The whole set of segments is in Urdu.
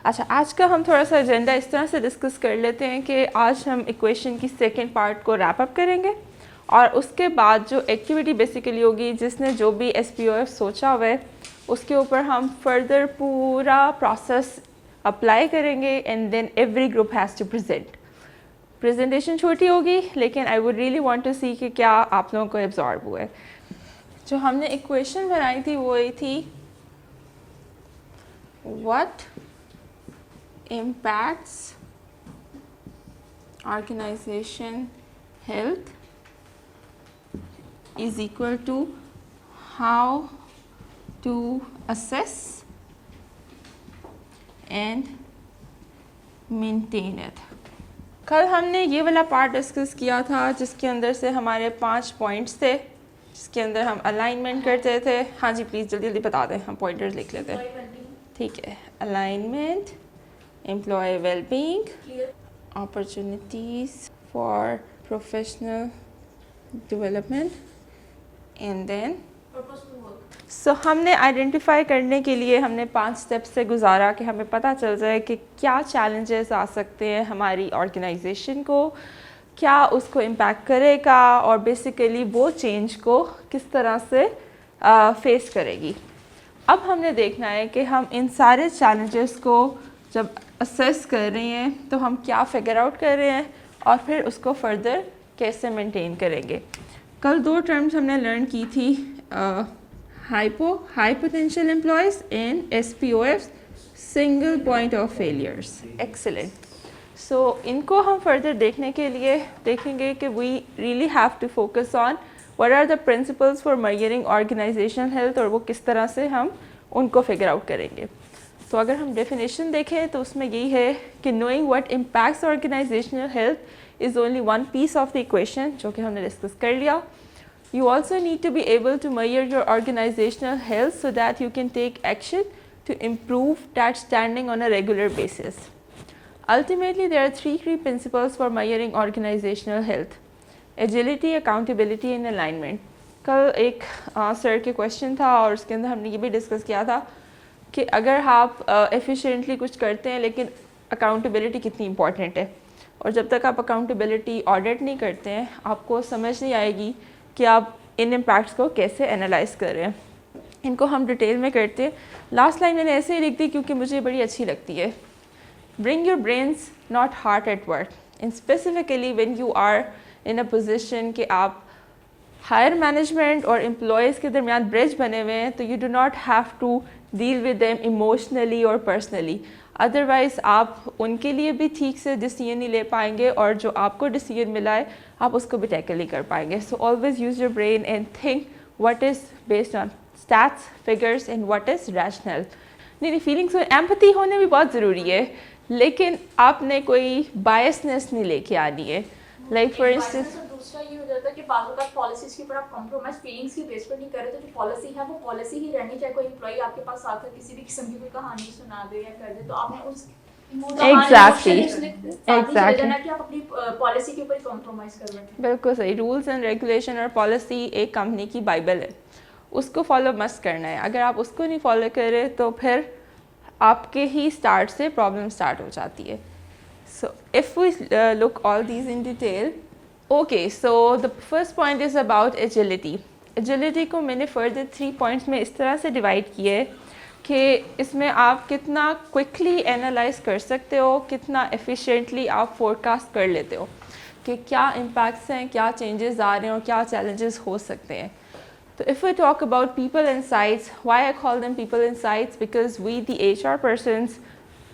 اچھا آج کا ہم تھوڑا سا ایجنڈا اس طرح سے ڈسکس کر لیتے ہیں کہ آج ہم ایکویشن کی سیکنڈ پارٹ کو ریپ اپ کریں گے اور اس کے بعد جو ایکٹیویٹی بیسیکلی ہوگی جس نے جو بھی ایس پی او ایف سوچا ہوا ہے اس کے اوپر ہم فردر پورا پروسیس اپلائی کریں گے and then every group has to presentation چھوٹی ہوگی لیکن I would really want to see کہ کیا آپ لوگوں کو ایبزارب ہوا ہے. جو ہم نے ایکویشن بنائی تھی وہ یہ تھی what impacts organization health is equal to how to assess and maintain it. کل ہم نے یہ والا پارٹ ڈسکس کیا تھا جس کے اندر سے ہمارے 5 پوائنٹس تھے جس کے اندر ہم الائنمنٹ کرتے تھے. ہاں جی پلیز جلدی جلدی بتا دیں, ہم پوائنٹرز لکھ لیتے ہیں. ٹھیک ہے, alignment, employee well being, opportunities for professional development and then so ہم نے آئیڈینٹیفائی کرنے کے لیے ہم نے 5 اسٹیپ سے گزارا کہ ہمیں پتہ چل جائے کہ کیا چیلنجز آ سکتے ہیں ہماری آرگنائزیشن کو, کیا اس کو امپیکٹ کرے گا اور بیسیکلی وہ چینج کو کس طرح سے فیس کرے گی. اب ہم نے دیکھنا ہے کہ ہم ان سارے چیلنجز کو جب اسیس کر رہے ہیں تو ہم کیا فگر آؤٹ کر رہے ہیں اور پھر اس کو فردر کیسے مینٹین کریں گے. کل 2 ٹرمز ہم نے لرن کی تھی, high potential employees and S P O F, single point of failures. Excellent. So ان کو ہم فردر دیکھنے کے لیے دیکھیں گے کہ we really have to focus on what are the principles for measuring organizational health اور وہ کس طرح سے ہم ان کو فگر آؤٹ کریں گے. تو اگر ہم ڈیفینیشن دیکھیں تو اس میں یہی ہے کہ knowing what impacts organizational health is only one piece of the equation جو کہ ہم نے ڈسکس کر لیا. You also need to be able to measure your organizational health so that you can take action to improve that standing on a regular basis. Ultimately, there are 3 key principles for measuring organizational health. Agility, accountability and alignment. کل ایک سر کے کویشچن تھا اور اس کے اندر ہم نے یہ بھی ڈسکس کیا تھا کہ اگر آپ ایفیشینٹلی کچھ کرتے ہیں لیکن اکاؤنٹیبلٹی کتنی امپورٹنٹ ہے, اور جب تک آپ اکاؤنٹیبلٹی آڈٹ نہیں کرتے ہیں آپ کو سمجھ نہیں آئے گی کہ آپ ان امپیکٹس کو کیسے انالائز کر رہے ہیں. ان کو ہم ڈیٹیل میں کرتے ہیں. لاسٹ لائن میں نے ایسے ہی لکھ دی کیونکہ مجھے بڑی اچھی لگتی ہے. Bring your brains not heart at work, and specifically when you are in a position کہ آپ ہائر مینجمنٹ اور امپلائیز کے درمیان برج بنے ہوئے ہیں تو you do not have to deal with them emotionally اور پرسنلی, ادروائز آپ ان کے لیے بھی ٹھیک سے ڈیسیژن نہیں لے پائیں گے اور جو آپ کو ڈیسیژن ملا ہے آپ اس کو بھی ٹیکل نہیں کر پائیں گے. So always use your brain and think what is based on stats, figures and what is rational. نہیں فیلنگس اور ایمپتھی ہونے بھی بہت ضروری ہے لیکن آپ نے کوئی بائسنس نہیں لے کے آنی ہے. لائک فار انسٹنس دوسرا یہ ہو جاتا ہے کہ بعض اوقات پالیسیز کے اوپر آپ کمپرومائز فیلنگس کی بیس پر نہیں کر رہے تو جو پالیسی ہے وہ پالیسی ہی رہنی چاہے. کوئی امپلائی آپ کے پاس آ کر کسی بھی قسم کی کوئی کہانی سنا دے یا کر دے تو آپ نے اس بالکل صحیح. رولس اینڈ ریگولیشن اور پالیسی ایک کمپنی کی بائبل ہے, اس کو فالو مسٹ کرنا ہے. اگر آپ اس کو نہیں فالو کرے تو پھر آپ کے ہی اسٹارٹ سے پرابلم اسٹارٹ ہو جاتی ہے. So if we look all these in detail. Okay, so the first point is about agility. Agility کو میں نے فردر 3 پوائنٹس میں اس طرح سے ڈیوائڈ کیے کہ اس میں آپ کتنا کوئکلی انالائز کر سکتے ہو, کتنا ایفیشینٹلی آپ فورکاسٹ کر لیتے ہو کہ کیا امپیکٹس ہیں, کیا چینجز آ رہے ہیں اور کیا چیلنجز ہو سکتے ہیں. تو if we talk about people insights, why I call them people insights, because we the HR persons,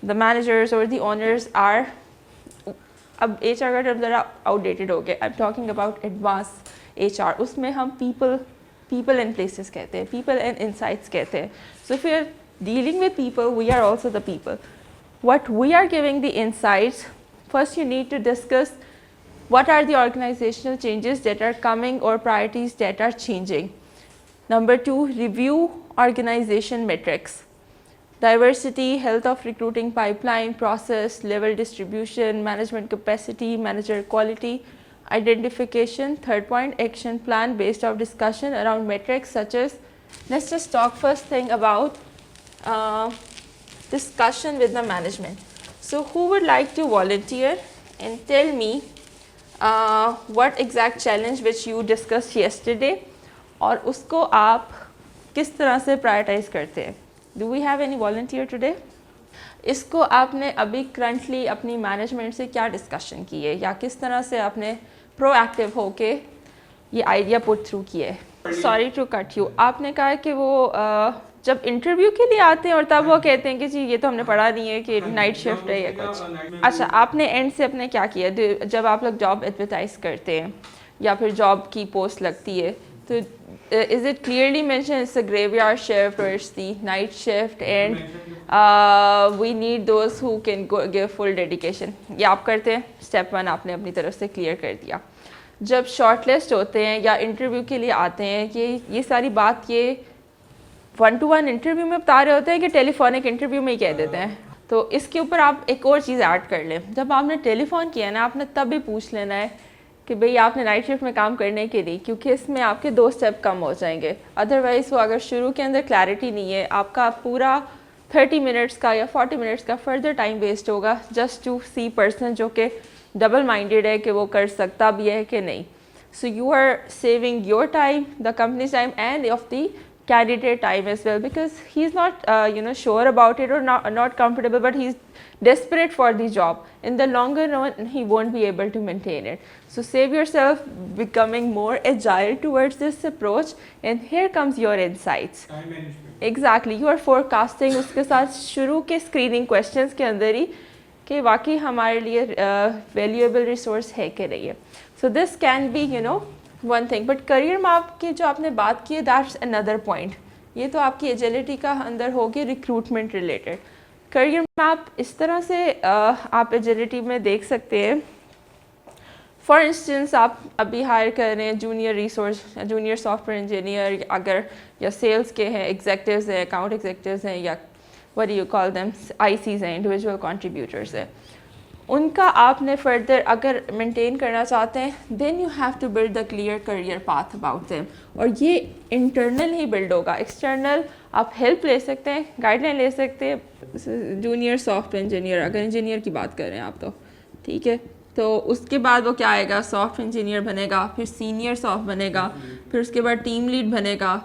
the managers or the owners are, اب HR کا ٹرم ذرا آؤٹ ڈیٹڈ ہو گیا. I'm talking about advanced HR. اس میں ہم people and places کہتے ہیں, people and insights کہتے ہیں. So if we are dealing with people, we are also the people. What we are giving the insights, first you need to discuss what are the organizational changes that are coming or priorities that are changing. Number 2, review organization metrics. Diversity, health of recruiting pipeline, process, level distribution, management capacity, manager quality, identification. Third point, action plan based off discussion around metrics such as, let's just talk first thing about discussion with the management. So who would like to volunteer and tell me what exact challenge which you discussed yesterday اور اس کو آپ کس طرح سے پرائرٹائز کرتے ہیں. Do we have any volunteer today? اس کو آپ نے ابھی کرنٹلی اپنی مینجمنٹ سے کیا ڈسکشن کی ہے یا کس طرح سے آپ نے پرو ایکٹیو ہو کے یہ آئیڈیا پٹ تھرو کیا ہے. سوری ٹو کٹ یو, آپ نے کہا کہ وہ جب انٹرویو کے لیے آتے ہیں اور تب وہ کہتے ہیں کہ جی یہ تو ہم نے پڑھا نہیں ہے کہ نائٹ شفٹ ہے یا کچھ. اچھا, آپ نے اینڈ سے اپنے کیا کیا جب آپ لوگ جاب ایڈورٹائز کرتے ہیں یا پھر جاب کی پوسٹ لگتی ہے تو is it clearly mentioned it's a graveyard shift or it's the night shift and we need those who can give full dedication. یہ آپ کرتے ہیں. اسٹیپ 1 آپ نے اپنی طرف سے کلیئر کر دیا. جب شارٹ لسٹ ہوتے ہیں یا انٹرویو کے لیے آتے ہیں کہ یہ ساری بات یہ 1-to-1 انٹرویو میں بتا رہے ہوتے ہیں کہ ٹیلی فونک انٹرویو میں ہی کہہ دیتے ہیں. تو اس کے اوپر آپ ایک اور چیز ایڈ کر لیں. جب آپ نے ٹیلی فون کیا نا, آپ نے تب بھی پوچھ لینا ہے کہ بھئی آپ نے نائٹ شفٹ میں کام کرنے کے لیے, کیونکہ اس میں آپ کے 2 اسٹیپ کم ہو جائیں گے. ادروائز وہ اگر شروع کے اندر کلیئرٹی نہیں ہے, آپ کا پورا 30 منٹس کا یا 40 منٹس کا فردر ٹائم ویسٹ ہوگا جسٹ ٹو سی پرسن جو کہ ڈبل مائنڈیڈ ہے کہ وہ کر سکتا بھی ہے کہ نہیں. So you are saving your time, the companies time and of the candidate time as well, because he's not sure about it or not comfortable, but he's desperate for the job. In the longer run he won't be able to maintain it. So save yourself becoming more agile towards this approach, and here comes your insights. Time management. Exactly, you are forecasting اس کے ساتھ شروع کے screening questions کے اندر ہی کہ واقعی ہمارے لیے valuable resource ہے کہ نہیں ہے. So this can be one thing, but career map کی جو آپ نے بات کی ہے, that's another point. یہ تو آپ کی ایجیلٹی کا اندر ہوگی ریکروٹمنٹ ریلیٹڈ. کریئر میپ اس طرح سے آپ ایجیلٹی میں دیکھ سکتے ہیں. فار انسٹنس آپ ابھی ہائر کر رہے ہیں junior resource, junior software engineer, اگر یا سیلس کے ہیں, ایگزیکٹوز ہیں, اکاؤنٹ ایگزیکٹوز ہیں, یا what do you call them, ICs ہیں, انڈیویجول کنٹریبیوٹرز ہیں. ان کا آپ نے فردر اگر مینٹین کرنا چاہتے ہیں, then you have to build the clear career path about them. اور یہ انٹرنل ہی بلڈ ہوگا. ایکسٹرنل آپ ہیلپ لے سکتے ہیں, گائیڈ لائن لے سکتے ہیں. جونیئر سافٹ ویئر انجینئر, اگر انجینئر کی بات کر رہے ہیں آپ تو ٹھیک ہے, تو اس کے بعد وہ کیا آئے گا, سافٹ انجینئر بنے گا, پھر سینئر سافٹ بنے گا, پھر اس کے بعد ٹیم لیڈ بنے گا,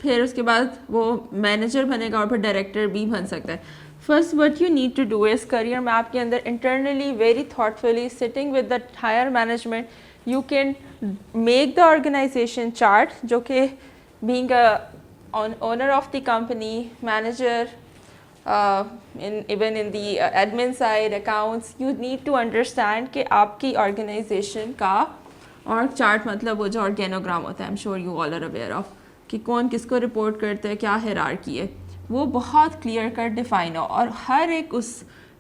پھر اس کے بعد وہ مینیجر بنے گا, اور پھر ڈائریکٹر بھی بن سکتا ہے. First, what you need to do is career map کے اندر internally very thoughtfully sitting with the higher management, you can make the organization chart جو کہ being a owner of the company, manager, even in the admin side, accounts, you need to understand کہ آپ کی organization کا org chart مطلب وہ جو organogram ہوتا ہے, I'm sure you all are aware of, کہ کون کس کو رپورٹ کرتا ہے, کیا ہیرارکی ہے, وہ بہت کلیئر کٹ ڈیفائن ہو, اور ہر ایک اس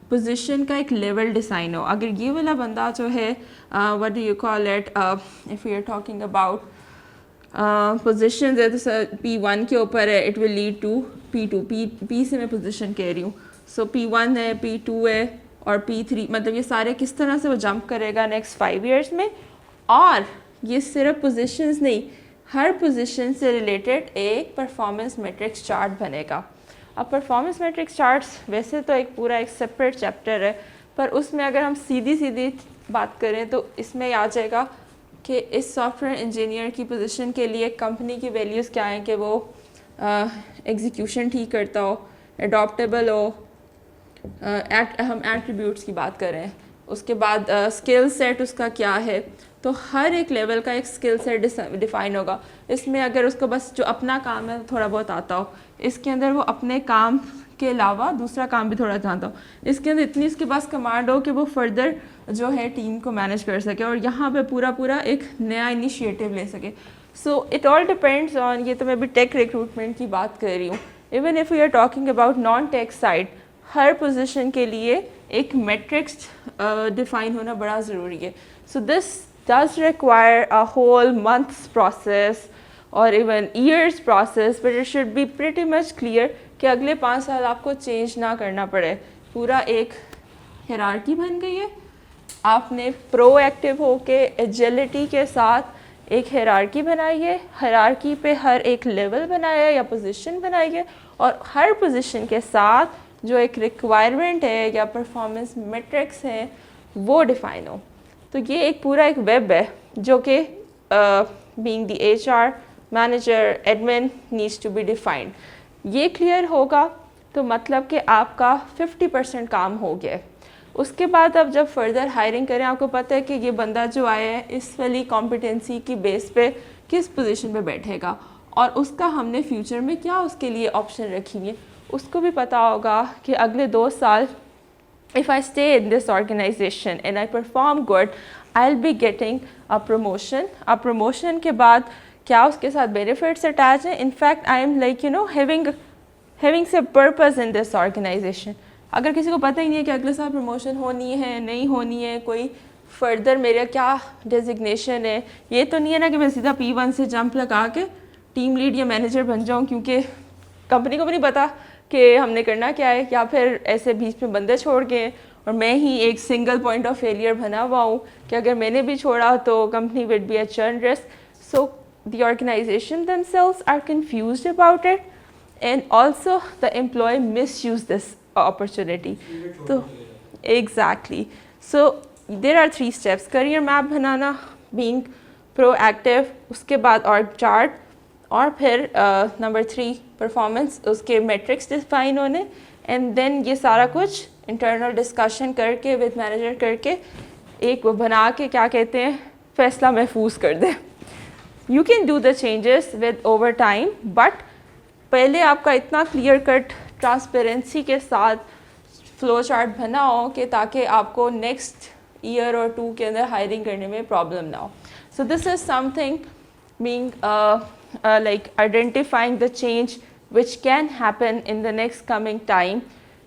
پوزیشن کا ایک لیول ڈیزائن ہو. اگر یہ والا بندہ جو ہے what do you call it, if we are talking about positions P1 کے اوپر ہے, it will lead to P2. P سے میں پوزیشن کہہ رہی ہوں, سو P1 ہے, P2 ہے اور P3, مطلب یہ سارے کس طرح سے وہ جمپ کرے گا نیکسٹ 5 ایئرس میں. اور یہ صرف پوزیشنز نہیں, ہر پوزیشن سے ریلیٹڈ ایک پرفارمنس میٹرکس چارٹ بنے گا. اب پرفارمنس میٹرکس چارٹس ویسے تو ایک پورا ایک سپریٹ چیپٹر ہے, پر اس میں اگر ہم سیدھی بات کریں تو اس میں آ جائے گا کہ اس سافٹ ویئر انجینئر کی پوزیشن کے لیے کمپنی کی ویلیوز کیا ہیں, کہ وہ ایگزیکیوشن ٹھیک کرتا ہو, اڈاپٹیبل ہو, ہم ایٹریبیوٹس کی بات کر رہے ہیں. اس کے بعد اسکل سیٹ اس کا کیا ہے, تو ہر ایک لیول کا ایک اسکل سیٹ ڈیفائن ہوگا. اس میں اگر اس کو بس جو اپنا کام ہے تھوڑا بہت آتا ہو, اس کے اندر وہ اپنے کام کے علاوہ دوسرا کام بھی تھوڑا جانتا ہو, اس کے اندر اتنی اس کے پاس کمانڈ ہو کہ وہ فردر جو ہے ٹیم کو مینیج کر سکے, اور یہاں پہ پورا ایک نیا انیشیٹو لے سکے. So it all depends on, یہ تو میں بھی ٹیک ریکروٹمنٹ کی بات کر رہی ہوں, even if you are talking about non tech side, ہر پوزیشن کے لیے ایک میٹرکس ڈیفائن ہونا بڑا ضروری ہے. So this does require a whole month's process or even years process, but it should be pretty much clear کہ اگلے 5 سال آپ کو چینج نہ کرنا پڑے. پورا ایک ہیرارکی بن گئی ہے, آپ نے پرو ایکٹیو ہو کے ایجیلٹی کے ساتھ ایک ہیرارکی بنائی ہے, ہیرارکی پہ ہر ایک لیول بنایا ہے یا پوزیشن بنائی ہے, اور ہر پوزیشن کے ساتھ جو ایک ریکوائرمنٹ ہے یا پرفارمنس میٹرکس ہیں وہ ڈیفائن ہو. تو یہ ایک پورا ایک ویب ہے جو کہ being the H R manager admin needs to be defined. یہ کلیئر ہوگا تو مطلب کہ آپ کا 50% کام ہو گیا ہے. اس کے بعد اب جب فردر ہائرنگ کریں آپ کو پتہ ہے کہ یہ بندہ جو آیا ہے اس والی کمپیٹنسی کی بیس پہ کس پوزیشن پہ بیٹھے گا اور اس کا ہم نے فیوچر میں کیا اس کے لیے آپشن رکھی ہوئی ہے. اس کو بھی پتہ ہوگا کہ اگلے 2 سال if I stay in this organization and I perform good, I'll be getting a promotion. A promotion کے بعد کیا اس کے ساتھ benefits attached ہیں. In fact, I am like having some purpose in this organization. اگر کسی کو پتہ ہی نہیں ہے کہ اگلے سال پروموشن ہونی ہے نہیں ہونی ہے, کوئی فردر میرا کیا ڈیزگنیشن ہے, یہ تو نہیں ہے نا کہ میں سیدھا P1 سے جمپ لگا کے ٹیم لیڈ یا مینیجر بن جاؤں کیونکہ کمپنی کو بھی نہیں پتا کہ ہم نے کرنا کیا ہے, یا پھر ایسے بیچ میں بندے چھوڑ گئے اور میں ہی ایک سنگل پوائنٹ آف فیلئر بنا ہوا ہوں کہ اگر میں نے بھی چھوڑا تو company would be at churn risk. So the organization themselves are confused about it and also the employee misuse this opportunity. تو exactly. So there are 3 steps. career map banana, being proactive, اس کے بعد org chart, اور پھر نمبر 3 پرفارمنس, اس کے میٹرکس ڈیفائن ہونے, اینڈ دین یہ سارا کچھ انٹرنل ڈسکشن کر کے ود مینیجر کر کے ایک وہ بنا کے کیا کہتے ہیں فیصلہ محفوظ کر دیں. You can do the changes with over time, but پہلے آپ کا اتنا کلیئر کٹ ٹرانسپیرنسی کے ساتھ فلو چارٹ بنا ہو کہ تاکہ آپ کو نیکسٹ ایئر اور 2 کے اندر ہائرنگ کرنے میں پرابلم نہ ہو. So this is something being like identifying the change which can happen in the next coming time.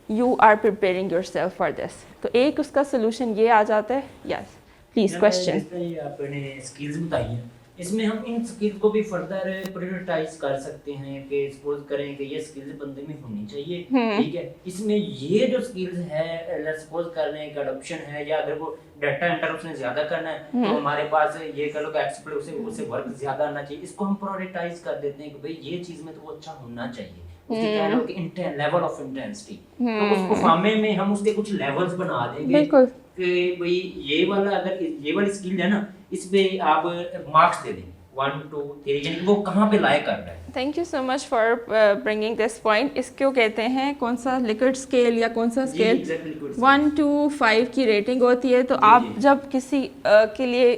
You are preparing yourself for this. تو ایک اس کا سلوشن یہ آ جاتا ہے. یس پلیز کوشچن. آپ نے اسکلز بتائی ہیں, اس میں ہم ان اسکلز کو بھی فردر پریورٹائز کر سکتے ہیں کہ سپوز کریں کہ یہ اسکلز بندے میں ہونی چاہیے, ٹھیک ہے. اس میں یہ جو اسکلز ہے سپوز کر لیں کہ اڈاپشن ہے, یا اگر وہ ڈیٹا انٹر اس نے زیادہ کرنا ہے تو ہمارے پاس یہ کہہ لو کہ ایکسپرٹ اسے ورک زیادہ آنا چاہیے. اس کو ہم پریورٹائز کر دیتے ہیں کہ بھائی یہ چیز میں تو وہ اچھا ہونا چاہیے, اس کے کہہ لو کہ لیول آف انٹینسٹی. تو اس پرفارمنس میں ہم اس کے کچھ لیولز بنا دیں گے کہ بھائی یہ والا اگر یہ والی اسکل ہے نا اس پہ آپ مارکس دے دیں 1 2 3, یعنی وہ کہاں پہ لائے کر رہا ہے. Thank you so much for bringing this point. اس کو کہتے ہیں کون سا لکڈ اسکیل یا کون سا اسکیل 1 to 5 کی ریٹنگ ہوتی ہے. تو آپ جب کسی کے لیے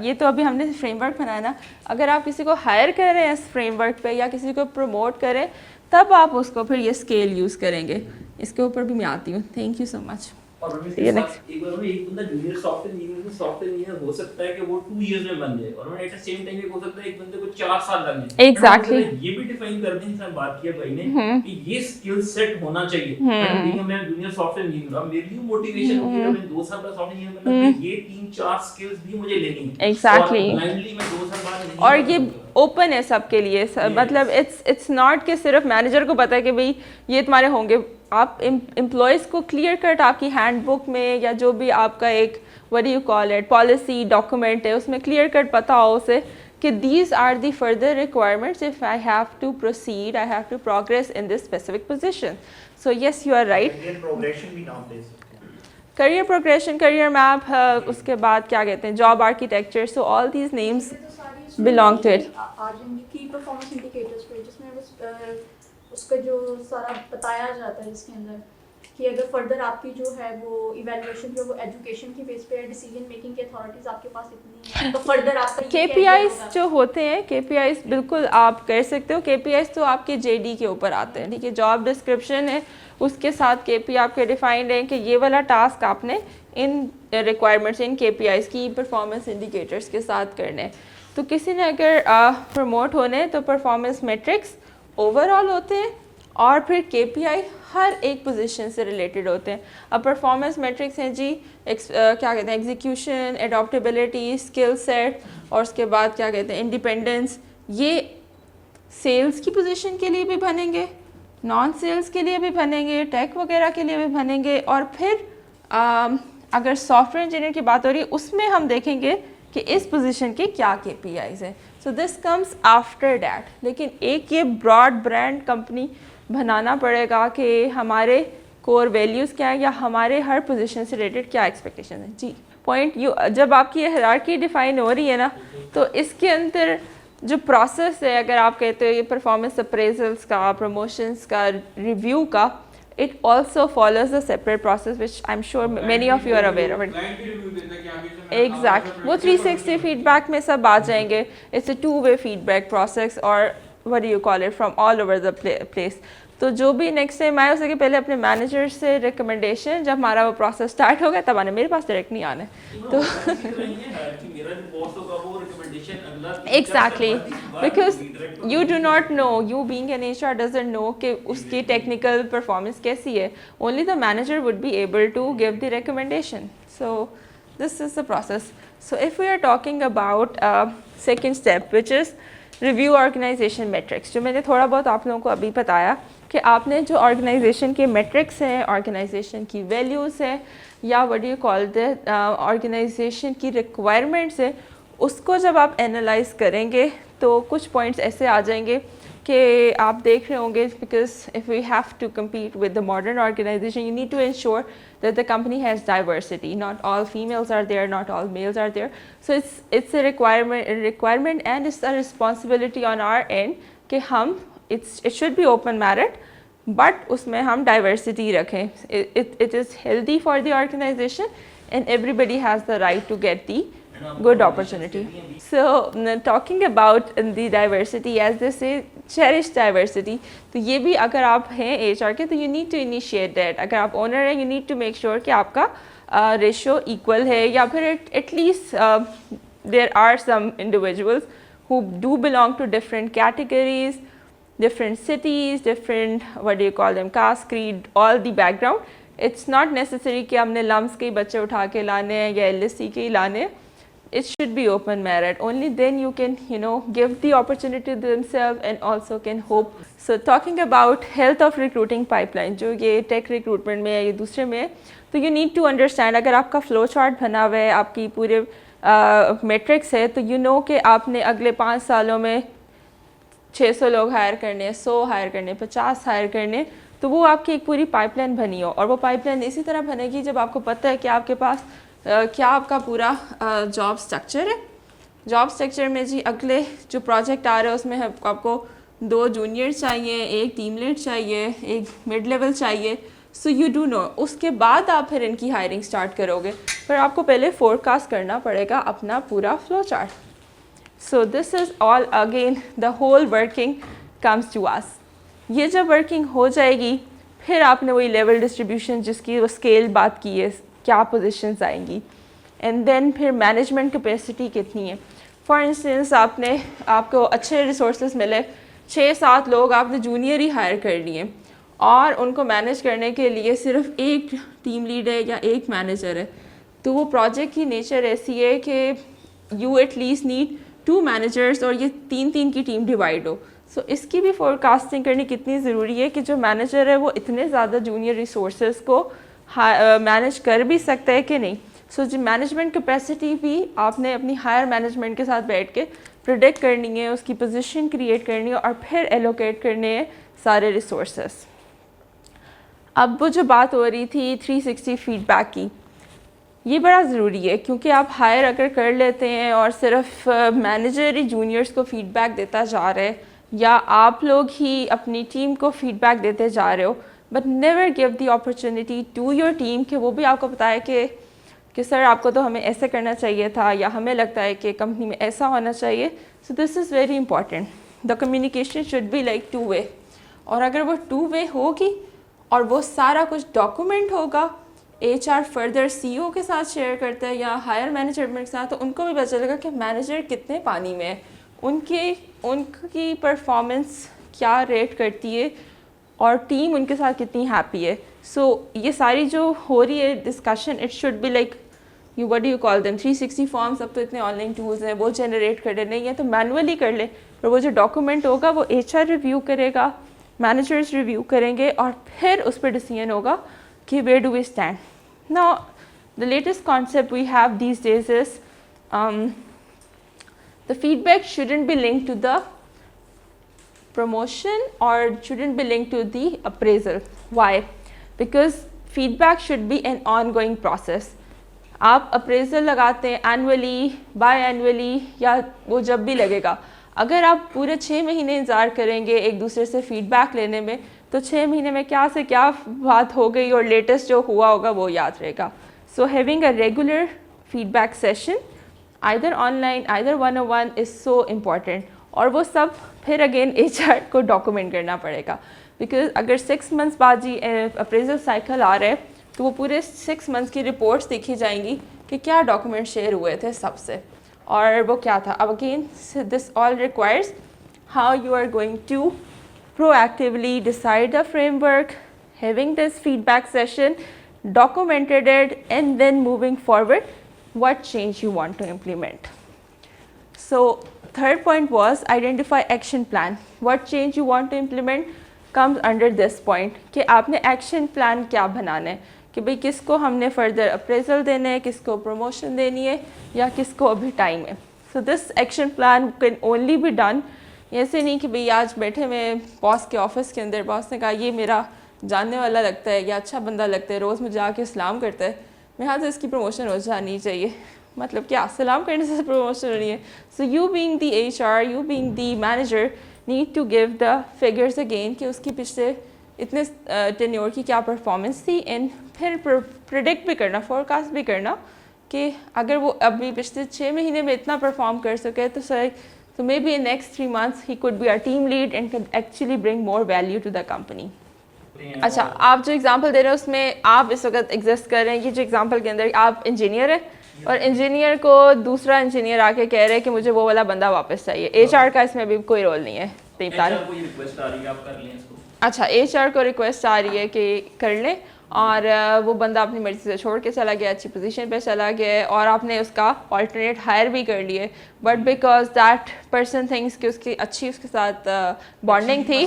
یہ تو ابھی ہم نے فریم ورک بنایا نا, اگر آپ کسی کو ہائر کر رہے ہیں اس فریم ورک پہ یا کسی کو پروموٹ کریں تب آپ اس کو پھر یہ اسکیل یوز کریں گے. اس کے اوپر بھی میں آتی ہوں. تھینک یو سو مچ. اور ایک بار ایک بندہ جونیئر سافٹ ویئر انجینئر ہو سکتا ہے کہ وہ 2 ایئرز میں بن جائے, اور ایٹ سیم ٹائم ہو سکتا ہے ایک بندے کو 4 سال لگ جائے. ایگزیکٹلی یہ بھی ڈیفائن کر دیں, جس میں بات کیا بھائی نے کہ یہ اسکل سیٹ ہونا چاہیے. میں جونیئر سافٹ ویئر انجینئر ہوں, میری موٹیویشن ہوتی ہے میں 2 سال بعد سافٹ ویئر انجینئر بننا, یہ 3-4 اسکلز بھی مجھے لینی ہیں. ایگزیکٹلی. بلائنڈلی میں 2 سال بعد نہیں, اور یہ اوپن ہے سب کے لیے. مطلب اٹس ناٹ کہ صرف مینیجر کو پتہ ہے کہ بھائی یہ تمہارے ہوں گے. آپ امپلائیز کو کلیئر کٹ آپ کی ہینڈ بک میں یا جو بھی آپ کا ایک what do you call it policy document ہے اس میں کلیئر کٹ پتہ ہو اسے کہ these are the further requirements if I have to proceed, I have to progress in this specific position. So yes you are right. Career progression, career map, اس کے بعد کیا کہتے ہیں job architecture. So all these names belong to it. کی پرفارمنس انڈیکیٹرز پہ جس میں اس کا جو سارا بتایا جاتا ہے اس کے اندر کہ اگر فردر آپ کی جو ہے وہ ایویلویشن جو وہ ایجوکیشن کی بیس پہ ڈیسیجن میکنگ کی اتھارٹیز آپ کے پاس اتنی ہیں تو فردر آپ کا کے پی آئیز جو ہوتے ہیں, کے پی آئیز بالکل آپ کر سکتے ہو. کے پی آئیز تو آپ کے جے ڈی کے اوپر آتے ہیں, ٹھیک ہے. جاب ڈسکرپشن ہے اس کے ساتھ کے پی آپ کے ڈیفائنڈ ہیں کہ یہ والا ٹاسک آپ نے ان ریکوائرمنٹس ان کے پی آئیز کی پرفارمنس انڈیکیٹرس کے ساتھ کرنے. تو کسی نے اگر پروموٹ ہونے تو پرفارمنس میٹرکس اوور آل ہوتے ہیں اور پھر کے پی آئی ہر ایک پوزیشن سے ریلیٹڈ ہوتے ہیں. اب پرفارمنس میٹرکس ہیں جی کیا کہتے ہیں ایگزیکیوشن, اڈاپٹیبلٹی, اسکل سیٹ, اور اس کے بعد کیا کہتے ہیں انڈیپینڈنس. یہ سیلس کی پوزیشن کے لیے بھی بنیں گے, نان سیلس کے لیے بھی بنیں گے, ٹیک وغیرہ کے لیے بھی بنیں گے. اور پھر اگر سافٹ ویئر انجینئر کی بات ہو رہی ہے اس میں ہم دیکھیں گے کہ اس پوزیشن کے کیا کے پی آئیز ہیں. سو دس کمز آفٹر دیٹ. لیکن ایک یہ براڈ برانڈ کمپنی بنانا پڑے گا کہ ہمارے کور ویلیوز کیا ہیں, یا ہمارے ہر پوزیشن سے ریلیٹڈ کیا ایکسپیکٹیشن ہیں. جی پوائنٹ جب آپ کی یہ ہیرارکی ڈیفائن ہو رہی ہے نا, تو اس کے اندر جو پروسیس ہے, اگر آپ کہتے ہو یہ پرفارمنس اپریزلس کا, پروموشنس کا, ریویو کا, it also follows a separate process which I'm sure many of you are aware of it. Exactly. وہ 360 feedback میں سب آ جائیں گے. It's a two-way feedback process, or what do you call it, from all over the place. تو جو بھی نیکسٹ ٹائم آئے, اس کے پہلے اپنے مینیجر سے ریکمنڈیشن, جب ہمارا وہ پروسیس اسٹارٹ ہوگا تب آنے, میرے پاس ڈائریکٹ نہیں آنا ہے. تو exactly, because you do not know, you being an H R doesn't know کہ اس کی ٹیکنیکل پرفارمنس کیسی ہے. Only the manager would be able to give the recommendation. So this is the process. So if we are talking about second step which is review organization metrics, جو میں نے تھوڑا بہت آپ لوگوں کو ابھی بتایا کہ آپ نے جو آرگنائزیشن کے میٹرکس ہیں, آرگنائزیشن کی ویلیوز ہیں, یا what you call the organization کی ریکوائرمنٹس ہیں, اس کو جب آپ اینالائز کریں گے تو کچھ پوائنٹس ایسے آ جائیں گے کہ آپ دیکھ رہے ہوں گے, because if we have to compete with the modern organization you need to ensure that the company has diversity. Not all females are there, not all males are there. So it's a requirement and it's a responsibility on our end کہ ہم it should be open merit, but اس میں ہم diversity رکھیں. It is healthy for the organization and everybody has the right to get the good opportunity. So talking about the diversity, as they say, cherish diversity. تو یہ بھی اگر آپ ہیں ایچ آر کے تو you need to initiate that. اگر آپ اونر ہیں, you need to make sure کہ آپ کا ریشو ایکول ہے, یا پھر at least there are some individuals who do belong to different categories, different cities, different, what do you call them, caste, creed, all the background. It's not necessary کہ ہم نے لمس کے بچے اٹھا کے لانے ہیں یا ایل ایس سی کے ہی لانے. It should be open merit. Only then you can, give the opportunity to themselves and also can hope. So talking about health of recruiting pipeline, جو یہ ٹیک ریکروٹمنٹ میں ہے, یہ دوسرے میں ہے, تو you need to understand, اگر آپ کا فلو چارٹ بنا ہوا ہے, آپ کی پورے میٹرکس ہے, تو کہ آپ نے اگلے 5 سالوں میں 600 لوگ ہائر کرنے, 100 ہائر کرنے, 50 ہائر کرنے, تو وہ آپ کی ایک پوری پائپ لائن بنی ہو. اور وہ پائپ لائن اسی طرح بنے گی جب آپ کو پتہ ہے کہ آپ کے پاس کیا آپ کا پورا جاب اسٹرکچر ہے. جاب اسٹرکچر میں جی اگلے جو پروجیکٹ آ رہے ہیں اس میں آپ کو 2 جونیئر چاہیے, 1 ٹیم لیڈ چاہیے, 1 مڈ لیول چاہیے. سو یو ڈو نو, اس کے بعد آپ پھر ان کی ہائرنگ اسٹارٹ کرو گے, پر آپ کو پہلے فور کاسٹ کرنا پڑے گا اپنا پورا flow chart. So this is all again the whole working comes to us. یہ جب ورکنگ ہو جائے گی, پھر آپ نے وہی لیول ڈسٹریبیوشن جس کی وہ اسکیل بات کی ہے, کیا پوزیشنز آئیں گی, اینڈ دین پھر مینجمنٹ کیپیسٹی کتنی ہے. فار انسٹنس آپ کو اچھے ریسورسز ملے, 6-7 لوگ آپ نے جونیئر ہی ہائر کر لیے, اور ان کو مینیج کرنے کے لیے صرف 1 ٹیم لیڈ ہے یا 1 مینیجر ہے, تو وہ پروجیکٹ کی نیچر ایسی ہے کہ you at least need 2 managers, اور یہ 3 کی ٹیم ڈیوائڈ ہو. سو اس کی بھی فور کاسٹنگ کرنی کتنی ضروری ہے کہ جو مینیجر ہے وہ اتنے زیادہ جونیئر ریسورسز کو مینیج کر بھی سکتا ہے کہ نہیں. سو جو مینجمنٹ کیپیسٹی بھی آپ نے اپنی ہائر مینجمنٹ کے ساتھ بیٹھ کے پریڈکٹ کرنی ہے, اس کی پوزیشن کریٹ کرنی ہے, اور پھر ایلوکیٹ کرنے ہیں سارے ریسورسز. اب وہ جو بات ہو رہی تھی 360 فیڈ بیک کی, یہ بڑا ضروری ہے, کیونکہ آپ ہائر اگر کر لیتے ہیں اور صرف مینیجر ہی جونیئرس کو فیڈ بیک دیتا جا رہے, یا آپ لوگ ہی اپنی ٹیم کو فیڈ بیک دیتے جا رہے ہو, but never give the opportunity to your team کہ وہ بھی آپ کو بتائے کہ سر آپ کو تو ہمیں ایسے کرنا چاہیے تھا, یا ہمیں لگتا ہے کہ کمپنی میں ایسا ہونا چاہیے. So this is very important. The communication should be like 2 way, اور اگر وہ 2 وے ہوگی اور وہ سارا کچھ ڈاکومنٹ ہوگا, ایچ آر فردر سی او کے ساتھ شیئر کرتا ہے یا ہائر مینجمنٹ کے ساتھ, تو ان کو بھی پتہ چلے گا کہ مینیجر کتنے پانی میں ہے, ان کی پرفارمنس کیا ریٹ کرتی ہے, اور ٹیم ان کے ساتھ کتنی ہیپی ہے. سو یہ ساری جو ہو رہی ہے discussion, it should be like you what you call them 360 forms. اب تو اتنے آن لائن ٹولز ہیں, وہ جنریٹ کر لے, نہیں ہے تو مینولی کر لے, پر وہ جو ڈاکومنٹ ہوگا وہ ایچ آر ریویو کرے گا, مینیجرز ریویو کریں گے, اور پھر اس پہ ڈیسیژن ہوگا کہ where do we stand. Now the latest concept we have these days is the feedback shouldn't be linked to the promotion or shouldn't be linked to the appraisal. Why? because feedback should be an ongoing process. آپ اپریزل لگاتے ہیں اینولی بائی اینولی یا وہ جب بھی لگے گا. اگر آپ پورے 6 مہینے انتظار کریں گے ایک دوسرے سے فیڈ بیک لینے میں تو 6 مہینے میں کیا سے کیا بات ہو گئی اور لیٹسٹ جو ہوا ہوگا وہ یاد رہے گا. So having a regular feedback session either online either one-on-one is so important. اور وہ سب پھر اگین HR کو ڈاکومنٹ کرنا پڑے گا بیکاز اگر 6 months بعد جی اپریزل سائیکل آ رہا ہے تو وہ پورے 6 months کی رپورٹس دیکھی جائیں گی کہ کیا ڈاکومنٹ شیئر ہوئے تھے سب سے اور وہ کیا تھا. اب again this all requires how you are going to proactively decide the framework, having this feedback session, documented it, and then moving forward, what change you want to implement. So third point was identify action plan. What change you want to implement comes under this point کہ آپ نے action plan کیا بنانا ہے کہ بھئی کس کو ہم نے further appraisal دینا ہے, کس کو promotion دینی ہے یا کس کو ابھی ٹائم ہے. So this action plan can only be done ایسے نہیں کہ بھئی آج بیٹھے میں باس کے آفس کے اندر باس نے کہا یہ میرا جاننے والا لگتا ہے یا اچھا بندہ لگتا ہے, روز مجھے آ کے سلام کرتا ہے, یہاں سے اس کی پروموشن ہو جانی چاہیے. مطلب کیا سلام کرنے سے پروموشن ہونی ہے. So you being the HR, you being the manager need to give the figures again کہ اس کی پچھلے اتنے ٹینیور کی کیا پرفارمنس تھی اینڈ پھر پریڈکٹ بھی کرنا, فور کاسٹ بھی کرنا کہ اگر وہ ابھی پچھلے 6 مہینے میں اتنا پرفارم کر سکے تو so maybe in next 3 months he could be our team lead and could actually bring more value to the company. اچھا آپ جو ایگزامپل دے رہے ہیں اس میں آپ اس وقت ایگزسٹ کر رہے ہیں کہ جو ایگزامپل کے اندر آپ انجینئر ہیں اور انجینئر کو دوسرا انجینئر آ کے کہہ رہے ہیں کہ مجھے وہ والا بندہ واپس چاہیے. HR کا اس میں بھی کوئی رول نہیں ہے. اچھا HR کو ریکویسٹ آ رہی ہے کہ کر لیں اور وہ بندہ اپنی مرضی سے چھوڑ کے چلا گیا, اچھی پوزیشن پہ چلا گیا اور آپ نے اس کا آلٹرنیٹ ہائر بھی کر لیے but because that person thinks کہ اس کی اچھی اس کے ساتھ بانڈنگ تھی.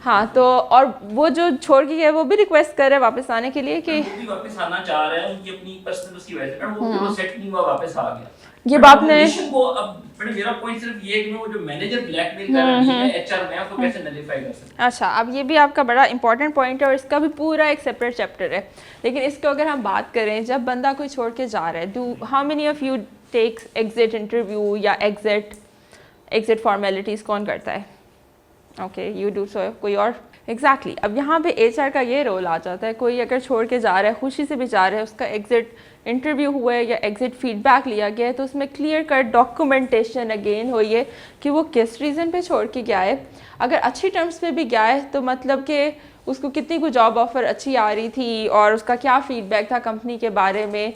ہاں تو اور وہ جو چھوڑ کے گیا وہ بھی ریکویسٹ کر رہے ہیں واپس آنے کے لیے کہ واپس آنا چاہ رہا ہے ان کی اپنی پرسنل اس کی وجہ سے وہ سیٹ نہیں ہوا واپس آ گیا. یہ بات نے میرا پوائنٹ صرف یہ ہے کہ وہ جو مینیجر بلیک میل کر رہا ہے ایچ آر میں اس کو کیسے نلیفائی کر سکتے ہیں. اچھا اب یہ بھی آپ کا بڑا امپورٹنٹ پوائنٹ ہے اور اس کا بھی پورا ایک سیپریٹ چیپٹر ہے. لیکن اس کو اگر ہم بات کریں جب بندہ کوئی چھوڑ کے جا رہا ہے how many of you takes exit interview یا ایگزٹ فارمیلٹیز کون کرتا ہے؟ اوکے یو ڈو سو کوئی اور ایگزیکٹلی. اب یہاں پہ HR کا یہ رول آ جاتا ہے کوئی اگر چھوڑ کے جا رہا ہے خوشی سے بھی جا رہا ہے اس کا ایگزٹ انٹرویو ہوا ہے یا ایگزٹ فیڈ بیک لیا گیا ہے تو اس میں کلیئر کٹ ڈاکومنٹیشن اگین ہوئی ہے کہ وہ کس ریزن پہ چھوڑ کے گیا ہے. اگر اچھی ٹرمز پہ بھی گیا ہے تو مطلب کہ اس کو کتنی کوئی جاب آفر اچھی آ رہی تھی اور اس کا کیا فیڈ بیک تھا کمپنی کے بارے میں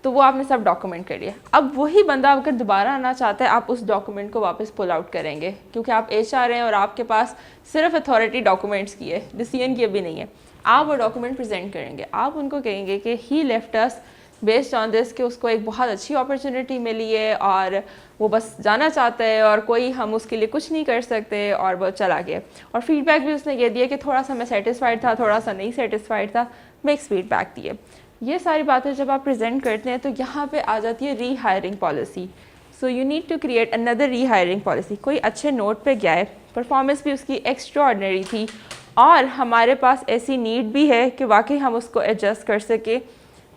تو وہ آپ نے سب ڈاکومنٹ کر لیا. اب وہی بندہ اگر دوبارہ آنا چاہتا ہے آپ اس ڈاکومنٹ کو واپس پل آؤٹ کریں گے کیونکہ آپ HR ہیں اور آپ کے پاس صرف اتھارٹی ڈاکومنٹس کی ہے, ڈیسیژن کی ابھی نہیں ہے. آپ وہ ڈاکومنٹ پریزنٹ کریں گے, آپ ان کو کہیں گے کہ he left us based on دس کہ اس کو ایک بہت اچھی اپرچونیٹی ملی ہے اور وہ بس جانا چاہتا ہے اور کوئی ہم اس کے لیے کچھ نہیں کر سکتے اور وہ چلا گیا. اور فیڈ بیک بھی اس نے یہ دیا کہ تھوڑا سا میں سیٹسفائڈ تھا, تھوڑا سا نہیں سیٹسفائڈ تھا, مکس فیڈ بیک دیے. یہ ساری باتیں جب آپ پریزنٹ کرتے ہیں تو یہاں پہ آ جاتی ہے rehiring policy. So you need to create اندر ری ہائرنگ پالیسی. کوئی اچھے نوٹ پہ گیا ہے, پرفارمنس بھی اس کی ایکسٹرا آرڈنری تھی اور ہمارے پاس ایسی نیڈ بھی ہے کہ واقعی ہم اس کو ایڈجسٹ کر سکے,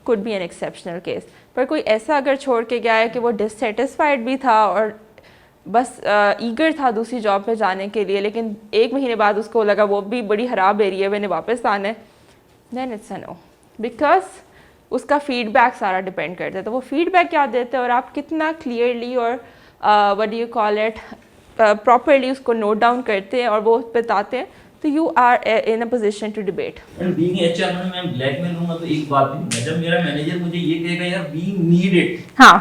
could be an exceptional case. پر کوئی ایسا اگر چھوڑ کے گیا ہے کہ وہ ڈسسیٹسفائڈ بھی تھا اور بس ایگر تھا دوسری جاب پہ جانے کے لیے لیکن 1 مہینے بعد اس کو لگا وہ بھی بڑی خراب ایریا میں نے واپس آنا ہے, دین اٹس اے نو. بیکاز اس کا فیڈ بیک سارا ڈپینڈ کرتا ہے. تو وہ فیڈ بیک کیا دیتے ہیں اور آپ کتنا کلیئرلی اور what do you call it properly اس کو نوٹ ڈاؤن کرتے ہیں اور وہ بتاتے ہیں تو you are in a position to debate. And being H R میں بلیک میل ہوں گا تو ایک بات بھی جب میرا مینیجر مجھے یہ کہے گا یار وی نیڈ اٹ, ہاں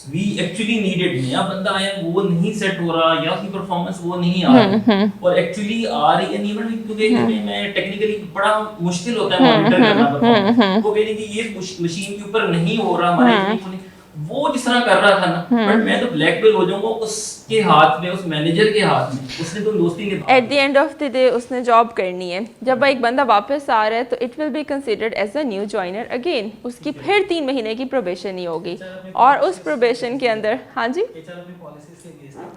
وی ایکچولی نیڈ اٹ, نیا بندہ آیا وہ نہیں سیٹ ہو رہا یا اس کی پرفارمنس وہ نہیں آ رہی اور ایکچولی آ رہی ہے نہیں کیونکہ میں ٹیکنیکلی بڑا مشکل ہوتا ہے مانیٹر کرنا پرفارمنس. وہ کہنے کہ یہ مشین کے اوپر نہیں ہو رہا ہمارے وہ جس طرح کر رہا تھا نا بٹ میں تو بلیک بیل ہو جاؤں گا اس کے ہاتھ میں, اس مینیجر کے ہاتھ میں, اس نے تو دوستی کے at the end of the day اس نے جاب کرنی ہے. جب ایک بندہ واپس آ رہا ہے تو it will be considered as a new joiner again. اس کی پھر 3 مہینے کی پروبیشن ہی ہوگی اور اس پروبیشن کے اندر ہاں جی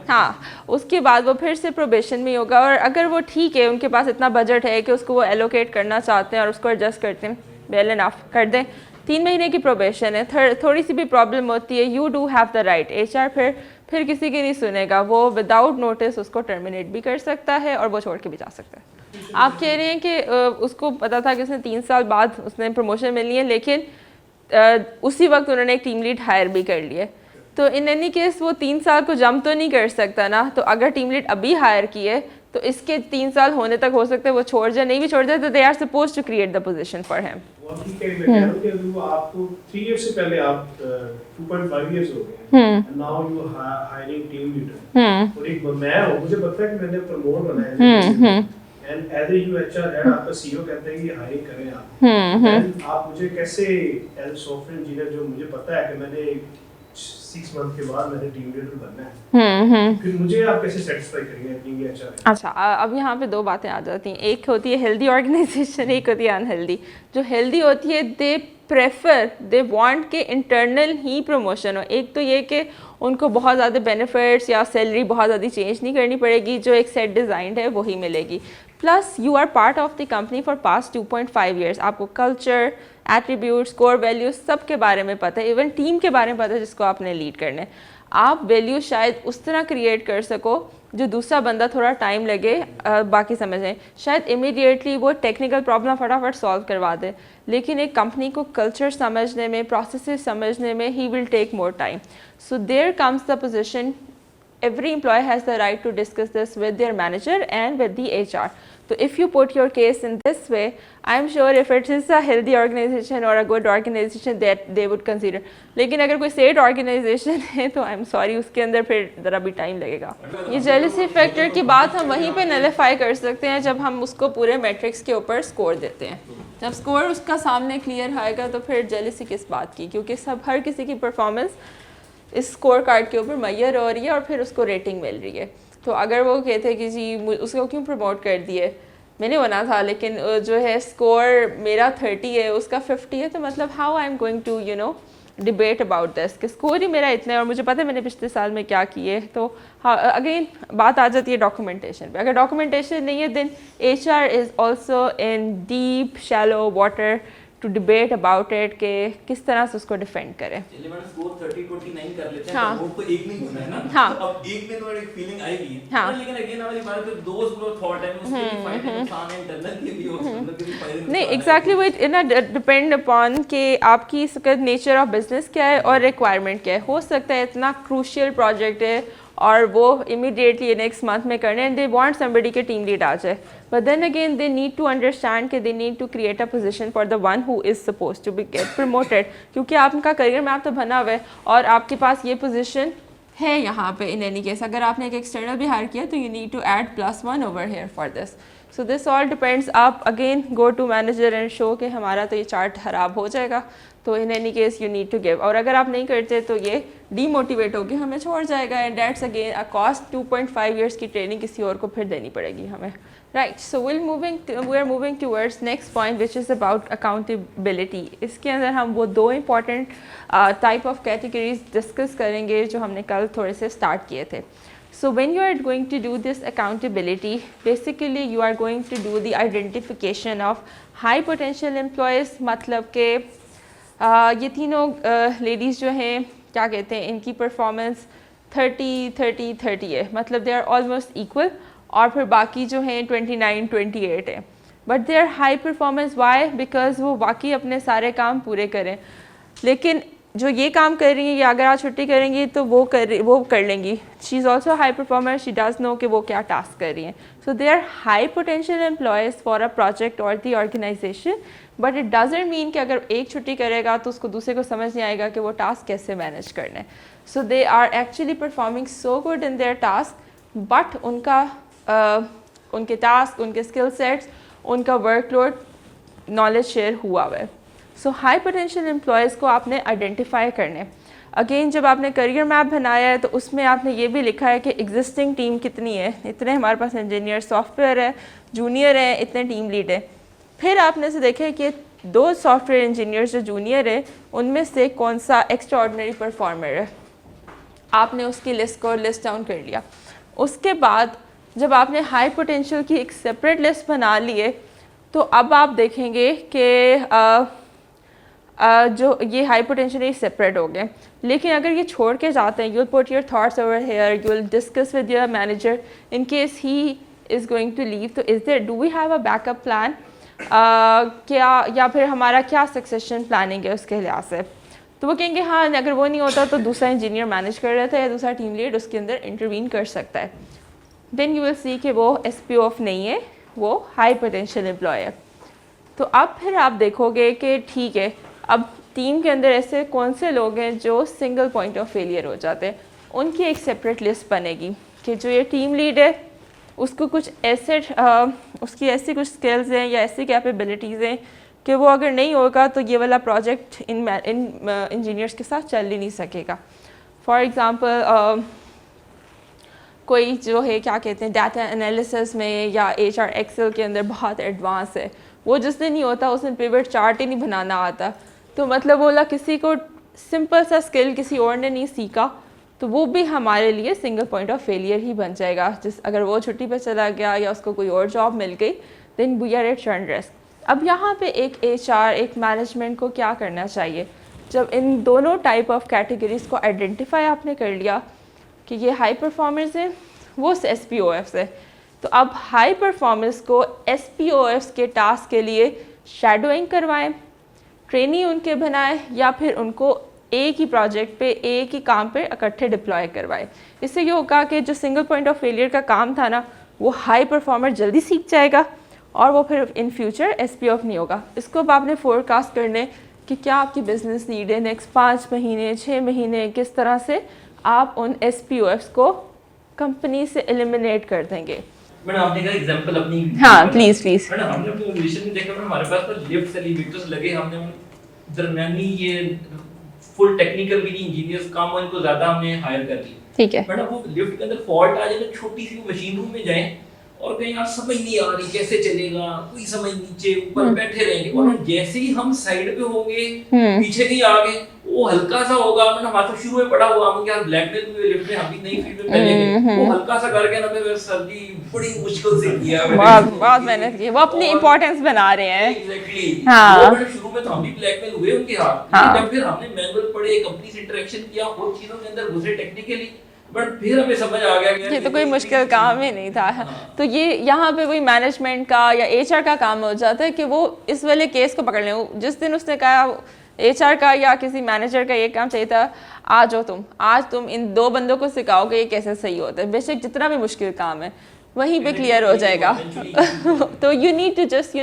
ہاں اس کے بعد وہ پھر سے پروبیشن میں ہوگا. اور اگر وہ ٹھیک ہے, ان کے پاس اتنا بجٹ ہے کہ اس کو وہ ایلوکیٹ کرنا چاہتے ہیں اور اس کو ایڈجسٹ کرتے ہیں, ویل انف کر دیں. 3 مہینے کی پروبیشن ہے, تھوڑی سی بھی پرابلم ہوتی ہے, you do have the right. H R پھر کسی کی نہیں سنے گا, وہ وداؤٹ نوٹس اس کو ٹرمینیٹ بھی کر سکتا ہے اور وہ چھوڑ کے بھی جا سکتا ہے. آپ کہہ رہے ہیں کہ اس کو پتا تھا کہ اس نے 3 سال بعد اس نے پروموشن ملنی ہے, لیکن اسی وقت انہوں نے ایک ٹیم لیڈ ہائر بھی کر لی ہے. تو ان اینی کیس وہ 3 سال کو جمپ تو نہیں کر سکتا نا. تو اگر ٹیم لیڈ ابھی ہائر کی ہے تو اس کے 3 سال ہونے تک ہو سکتے وہ چھوڑ جائے, نہیں بھی چھوڑ جائے تو they are suppose to create the position for him. آپ کو 3 ایئر سے پہلے آپ 2.5 ایئرس ہو گئے, now you hiring team leader, اور ایک میں ہوں, مجھے پتا ہے کہ میں نے پروموٹ ہونا ہے and as a you H R head آپ کا سی او کہتے ہیں کہ ہائرنگ کریں آپ, آپ مجھے کیسے ایز سافٹ ویئر انجینئر جو مجھے پتا ہے کہ میں نے 6 منتھ کے بعد میں نے ٹیم لیڈر بننا ہے, پھر مجھے آپ کیسے سیٹسفائی کریں گے اپنی ایچ آر؟ اچھا اب یہاں پہ 2 باتیں آ جاتی ہیں. ایک ہوتی ہے ہیلدی آرگنائزیشن, ایک ہوتی ہے انہیلدی. جو ہیلدی ہوتی ہے دے پریفر دے وانٹ کہ انٹرنل ہی پروموشن ہو. ایک تو یہ کہ ان کو بہت زیادہ بینیفٹس یا سیلری بہت زیادہ چینج نہیں کرنی پڑے گی, جو ایک سیٹ ڈیزائنڈ ہے وہی ملے گی. Plus you are part of the company for past 2.5 years. آپ کو کلچر, ایٹریبیوٹس, کور ویلیوز سب کے بارے میں پتہ ہے, ایون ٹیم کے بارے میں پتہ ہے جس کو آپ نے لیڈ کرنا ہے. آپ ویلیو شاید اس طرح کریٹ کر سکو جو دوسرا بندہ تھوڑا ٹائم لگے باقی سمجھیں. شاید امیڈیٹلی وہ ٹیکنیکل پرابلم فٹافٹ سالو کروا دے, لیکن ایک کمپنی کو کلچر سمجھنے میں, پروسیسز سمجھنے میں ہی will take more time. So there comes the position, every employee has the right to discuss this with their manager and with the HR. So if you put your case in this way, I'm sure if it is a healthy organization or a good organization that they would consider. لیکن اگر کوئی سیٹ آرگنائزیشن ہے تو I'm sorry اس کے اندر پھر ذرا بھی ٹائم لگے گا. یہ جیلسی فیکٹر کی بات ہم وہیں پہ نلیفائی کر سکتے ہیں جب ہم اس کو پورے میٹرکس کے اوپر اسکور دیتے ہیں. جب اسکور اس کا سامنے کلیئر آئے گا تو پھر جیلسی کس بات کی, کیونکہ ہر کسی کی پرفارمنس اس اسکور کارڈ کے اوپر میئر ہو رہی ہے اور پھر اس کو ریٹنگ مل رہی ہے. تو اگر وہ کہتے کہ جی اس کو کیوں پروموٹ کر دیے, میں نے بنا تھا لیکن جو ہے اسکور میرا 30 ہے اس کا 50 ہے, تو مطلب how I am going to debate about this کہ اسکور ہی میرا اتنا ہے اور مجھے پتہ ہے میں نے پچھلے سال میں کیا کیے. تو اگین بات آ جاتی ہے ڈاکومنٹیشن پہ. اگر ڈاکومنٹیشن نہیں ہے then H R is also in deep shallow water to debate about it کہ کس طرح سے اس کو ڈیفینڈ کریں. ہاں ہاں ہاں نہیں ایگزیکٹلی وہ ڈپینڈ اپان کہ آپ کی نیچر آف بزنس کیا ہے اور ریکوائرمنٹ کیا ہے. ہو سکتا ہے اتنا کروشیل پروجیکٹ ہے اور وہ امیڈیٹلی نیکسٹ منتھ میں کرنے اینڈ دے وانٹ سمبڈی کے ٹیم لیڈ آ جائے, but then again they need to understand کہ they need to create a position for the one who is suppose to be get promoted, کیونکہ آپ کا کریئر میں آپ تو بنا ہوا ہے اور آپ کے پاس یہ پوزیشن ہے یہاں پہ. ان اینی کیس اگر آپ نے ایک ایکسٹرنل بھی ہائر کیا تو you need to add +1 over here for this. So this all depends. آپ again go to manager and show کہ ہمارا تو یہ چارٹ خراب ہو جائے گا, تو in any case you need to give. اور اگر آپ نہیں کرتے تو یہ ڈی موٹیویٹ ہو کے ہمیں چھوڑ جائے گا and that's again a cost. 2.5 years کی ٹریننگ کسی اور کو پھر دینی پڑے گی ہمیں, right. So we are moving towards next point which is about accountability. اس کے اندر ہم وہ 2 important type of categories discuss کریں گے جو ہم نے کل تھوڑے سے اسٹارٹ کیے تھے. So when you are going to do this accountability, basically you are going to do the identification of high potential employees. مطلب کہ یہ تینوں لیڈیز جو ہیں کیا کہتے ہیں ان کی پرفارمنس 30 ہے, مطلب they are almost equal, اور پھر باقی جو ہیں 29-28 ہے. But they are high performance. why? because وہ باقی اپنے سارے کام پورے کریں, لیکن جو یہ کام کر رہی ہیں یا اگر آج چھٹی کریں گی تو وہ کر لیں گی. She is also high performer, she does know کہ وہ کیا ٹاسک کر رہی ہیں. So they are high potential employees for a project اور the organisation, but it doesn't mean کہ اگر ایک چھٹی کرے گا تو اس کو دوسرے کو سمجھ نہیں آئے گا کہ وہ ٹاسک کیسے مینیج کرنا ہے. So they are actually performing so good in their task, but ان کے ٹاسک, ان کے اسکل سیٹس, ان کا ورک لوڈ, نالج شیئر ہوا ہوا ہے. سو ہائی پوٹینشیل امپلائیز کو آپ نے آئیڈینٹیفائی کرنے. اگین جب آپ نے کریئر میپ بنایا ہے تو اس میں آپ نے یہ بھی لکھا ہے کہ ایگزسٹنگ ٹیم کتنی ہے, اتنے ہمارے پاس انجینئر سافٹ ویئر ہے, جونیئر ہیں, اتنے ٹیم لیڈ ہے. پھر آپ نے سے دیکھے کہ 2 سافٹ ویئر انجینئر جو جونیئر ہے ان میں سے کون سا ایکسٹرا آرڈنری پرفارمر ہے, آپ نے اس کی لسٹ کو لسٹ ڈاؤن کر لیا. اس کے بعد جب آپ نے ہائی پوٹینشیل کی ایک سپریٹ لسٹ بنا لی ہے تو اب آپ دیکھیں گے کہ جو یہ ہائی پوٹینشیل یہ سپریٹ ہو گئے. لیکن اگر یہ چھوڑ کے جاتے ہیں, you will put your thoughts over here, you will discuss with your manager in case he is going to leave, تو is there do we have a back up plan کیا, یا پھر ہمارا کیا سکسیشن پلاننگ ہے اس کے لحاظ سے. تو وہ کہیں گے ہاں اگر وہ نہیں ہوتا تو دوسرا انجینئر مینیج کر لیتا ہے یا دوسرا ٹیم لیڈ اس کے اندر انٹروین کر سکتا ہے. دین یو ول سی کہ وہ ایس پی او ایف نہیں ہے, وہ ہائی پوٹینشیل امپلائی ہے. تو اب پھر آپ دیکھو گے کہ ٹھیک ہے اب ٹیم کے اندر ایسے کون سے لوگ ہیں جو سنگل پوائنٹ آف فیلئر ہو جاتے ہیں, ان کی ایک سپریٹ لسٹ بنے گی کہ جو یہ ٹیم لیڈ ہے اس کو کچھ ایسے اس کی ایسی کچھ اسکلز ہیں یا ایسی کیپیبلٹیز ہیں کہ وہ اگر نہیں ہوگا تو یہ والا پروجیکٹ ان انجینئرس کے ساتھ چل ہی نہیں سکے گا. فار ایگزامپل کوئی جو ہے کیا کہتے ہیں ڈیٹا انالیسس میں یا ایچ آر ایکسل کے اندر بہت ایڈوانس ہے, وہ جس دن نہیں ہوتا اس دن پیوٹ چارٹ ہی نہیں بنانا آتا, تو مطلب بولا کسی کو سمپل سا اسکل کسی اور نے نہیں سیکھا تو وہ بھی ہمارے لیے سنگل پوائنٹ آف فیلئر ہی بن جائے گا. اگر وہ چھٹی پہ چلا گیا یا اس کو کوئی اور جاب مل گئی then we are at run risk. اب یہاں پہ ایک ایچ آر ایک مینجمنٹ کو کیا کرنا چاہیے, جب ان دونوں ٹائپ آف کیٹیگریز کو آئیڈینٹیفائی آپ نے کر لیا کہ یہ ہائی پرفارمرز ہیں وہ ایس پی او ایفس ہے, تو اب ہائی پرفارمرز کو ایس پی او ایفس کے ٹاسک کے لیے شیڈوئنگ کروائیں, ٹرینی ان کے بنائیں, یا پھر ان کو ایک ہی پروجیکٹ پہ ایک ہی کام پہ اکٹھے ڈپلوائے کروائے. اس سے یہ ہوگا کہ جو سنگل پوائنٹ آف فیلئر کا کام تھا نا وہ ہائی پرفارمر جلدی سیکھ جائے گا اور وہ پھر in future S P O F نہیں ہوگا. اس کو اب آپ نے فور کاسٹ کرنے کہ کیا آپ کی بزنس نیڈ ہے نیکسٹ 5 مہینے 6 مہینے, کس طرح سے آپ ان ایس پی او ایفس کو کمپنی سے ایلیمینیٹ کر دیں گے. میڈم آپ نے کہا ایگزامپل اپنی, ہاں پلیز پلیز. میڈم ہم نے اپنی آرگنائزیشن میں دیکھا ہمارے پاس تو لفٹ ایلیویٹرز لگے, ہم نے درمیانی یہ فل ٹیکنیکل بھی نہیں انجینئرز کام ان کو زیادہ ہم نے ہائر کر لیا. ٹھیک ہے میڈم وہ لفٹ کے اندر فالٹ آ جائے تو چھوٹی سی مشین روم میں جائیں اور کہیں یار سمجھ نہیں آ رہی کیسے چلے گا, کوئی سمجھ نیچے اوپر بیٹھے رہیں گے, اور جیسے ہی ہم سائڈ پہ ہوں گے پیچھے نہیں آگے وہ ہلکا سا ہوگا. میں نے ہمارا تو شروع میں پڑا ہوا ہم یار بلیک میل ہوئے لفٹ میں ہم بھی نئی فیلڈ میں پہلے گئے, وہ ہلکا سا کر کے نا پھر سر جی بڑی مشکل سے کیا, بہت محنت کی, وہ اپنی امپورٹینس بنا رہے ہیں. ایگزیکٹلی ہاں شروع میں تو ہم بھی بلیک میل ہوئے ان کے ہاتھ, جب پھر ہم نے مینول پڑھے کمپنی سے انٹریکشن کیا اور چیزوں کے اندر گھسے ٹیکنیکلی, بٹ پھر ہمیں سمجھ آ گیا کہ یہ تو کوئی مشکل کام ہی نہیں تھا. تو یہ یہاں پہ وہی مینجمنٹ کا یا ایچ آر کا کام ہو جاتا ہے کہ وہ اس والے کیس کو پکڑ لیں. جس دن اس نے کہا ایچ آر کا یا کسی مینیجر کا یہ کام چاہیے تھا آج تم ان 2 بندوں کو سکھاؤ کہ یہ کیسے صحیح ہوتا ہے, بے شک جتنا بھی مشکل کام ہے وہیں پہ کلیئر ہو جائے گا. تو you need to just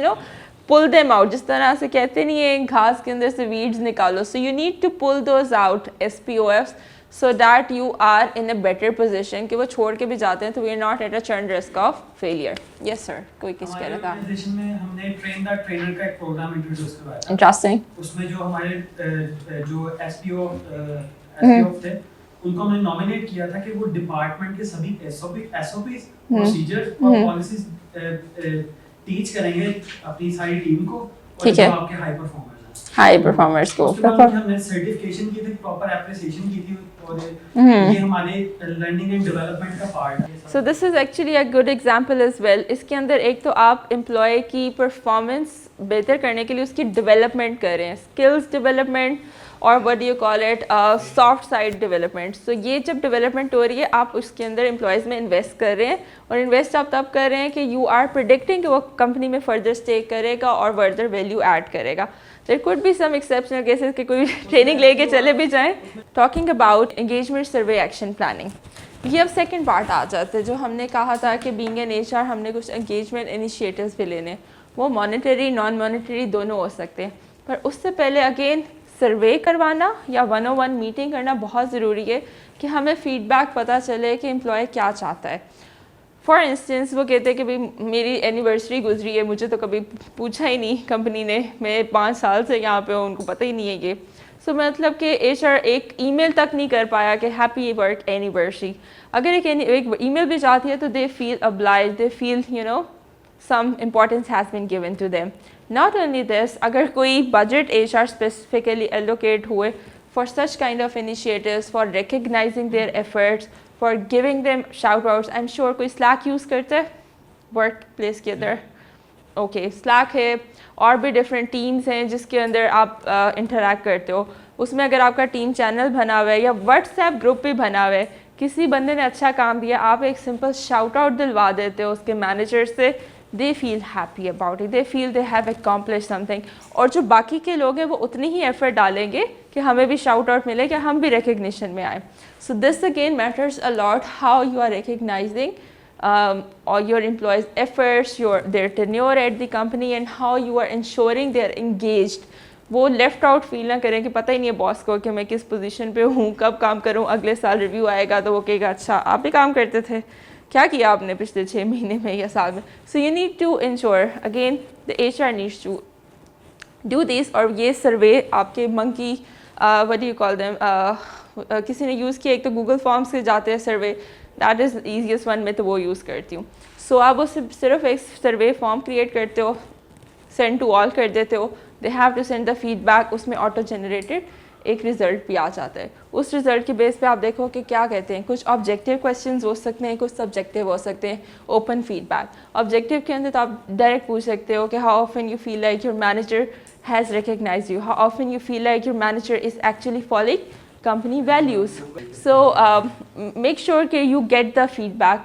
pull them out, جس طرح سے کہتے نہیں ہیں گھاس کے اندر سے weeds نکالو, so you need to pull those out SPOFs so that you are in a better position کہ وہ چھوڑ کے بھی جاتے ہیں تو we are not at a churn risk of failure. Yes sir, کوئی کس کہہ رہا تھا. ہمارے آرگنائزیشن میں ہم نے ٹرین دا ٹرینر کا ایک پروگرام انٹروڈیوس کروایا تھا. Interesting. اس میں جو ہمارے جو ایس پی او تھے ان کو ہم نے نامینیٹ کیا تھا کہ وہ ڈپارٹمنٹ کے سبھی ایس او پیز پروسیجر اور پالیسیز ٹیچ کریں گے اپنی ساری ٹیم کو, اور جو آپ کے ہائی پرفارمرز کو اس کے بعد ہم نے سرٹیفکیشن کی تھی, پراپر اپریسیشن کی تھی, اور یہ ہمارے لرننگ اینڈ ڈیولپمنٹ کا پارٹ ہے. So this is actually a good example as well. اس کے اندر ایک تو آپ امپلائی کی پرفارمنس بہتر کرنے کے لیے اس کی ڈیولپمنٹ کریں, اسکلز ڈیولپمنٹ اور what do you call it soft side development. So یہ جب ڈیولپمنٹ ہو رہی ہے آپ اس کے اندر امپلائیز میں انویسٹ کر رہے ہیں, اور انویسٹ آپ تب کر رہے ہیں کہ یو آر پریڈکٹنگ کہ وہ کمپنی میں فردر اسٹے کرے گا اور فردر ویلیو ایڈ کرے گا. There could be some exceptional cases کہ کوئی ٹریننگ لے کے چلے بھی جائیں. Talking about engagement survey action planning, یہ اب سیکنڈ پارٹ آ جاتا ہے. جو ہم نے کہا تھا کہ بینگ این ایچ آر ہم نے کچھ انگیجمنٹ انیشیٹیوز بھی لینے, وہ مانیٹری نان مانیٹری دونوں ہو سکتے ہیں, پر اس سے پہلے اگین سروے کروانا یا 101 میٹنگ کرنا بہت ضروری ہے کہ ہمیں فیڈ بیک پتہ چلے کہ امپلائی کیا چاہتا ہے. فار انسٹنس وہ کہتے ہیں کہ بھائی میری اینیورسری گزری ہے, مجھے تو کبھی پوچھا ہی نہیں کمپنی نے, میں 5 سال سے یہاں پہ ہوں, ان کو پتہ ہی نہیں ہے یہ. سو مطلب کہ ایچ آر ایک ای میل تک نہیں کر پایا کہ ہیپی ورک اینیورسری. اگر ایک ای میل بھی جاتی ہے تو دے فیل obliged, they feel some importance has been given to them. Not only this, اگر کوئی budget HR specifically allocate ہوئے for such kind of initiatives, for recognizing their efforts, for giving them shout outs. I'm sure کوئی Slack use کرتے ورک پلیس کے اندر, اوکے Slack ہے, اور بھی ڈفرینٹ ٹیمز ہیں جس کے اندر آپ انٹریکٹ کرتے ہو. اس میں اگر آپ کا ٹیم چینل بنا ہوا ہے یا واٹس ایپ گروپ بھی بنا ہوا ہے, کسی بندے نے اچھا کام دیا, آپ ایک سمپل شاؤٹ آؤٹ دلوا دیتے ہو اس کے مینیجر سے, they feel happy about it, they feel they have accomplished something. اور جو باقی کے لوگ ہیں وہ اتنی ہی ایفرٹ ڈالیں گے کہ ہمیں بھی شاؤٹ آؤٹ ملے, کہ ہم بھی ریکگنیشن میں آئیں. So this again matters a lot, how you are recognizing or your employees' efforts, their tenure at the company, and how you are ensuring they are engaged. وہ لیفٹ آؤٹ فیل نہ کریں کہ پتہ ہی نہیں ہے باس کو کہ میں کس پوزیشن پہ ہوں, کب کام کروں, اگلے سال ریویو آئے گا تو وہ کہے گا اچھا آپ بھی کام کرتے تھے, کیا کیا آپ نے پچھلے 6 مہینے میں یا سال میں. So you need to ensure again the H R needs to do this. اور یہ سروے آپ کے monkey what do you call them, کسی نے یوز کیا, ایک تو گوگل فارمس کے جاتے ہیں survey, that is easiest one, میں تو وہ یوز کرتی ہوں. سو آپ وہ صرف ایک سروے فارم کریٹ کرتے ہو, سینڈ ٹو آل کر دیتے ہو, they have to send the feedback, اس میں آٹو جنریٹڈ ایک رزلٹ بھی آ جاتا ہے. اس رزلٹ کے بیس پہ آپ دیکھو کہ کیا کہتے ہیں, کچھ آبجیکٹیو کویشچنز ہو سکتے ہیں, کچھ سبجیکٹیو ہو سکتے ہیں. اوپن فیڈ بیک آبجیکٹیو کے اندر تو آپ ڈائریکٹ پوچھ سکتے ہو کہ how often you feel like your manager has recognized you, how often you feel like your manager is actually following company values. So make sure that you get the feedback,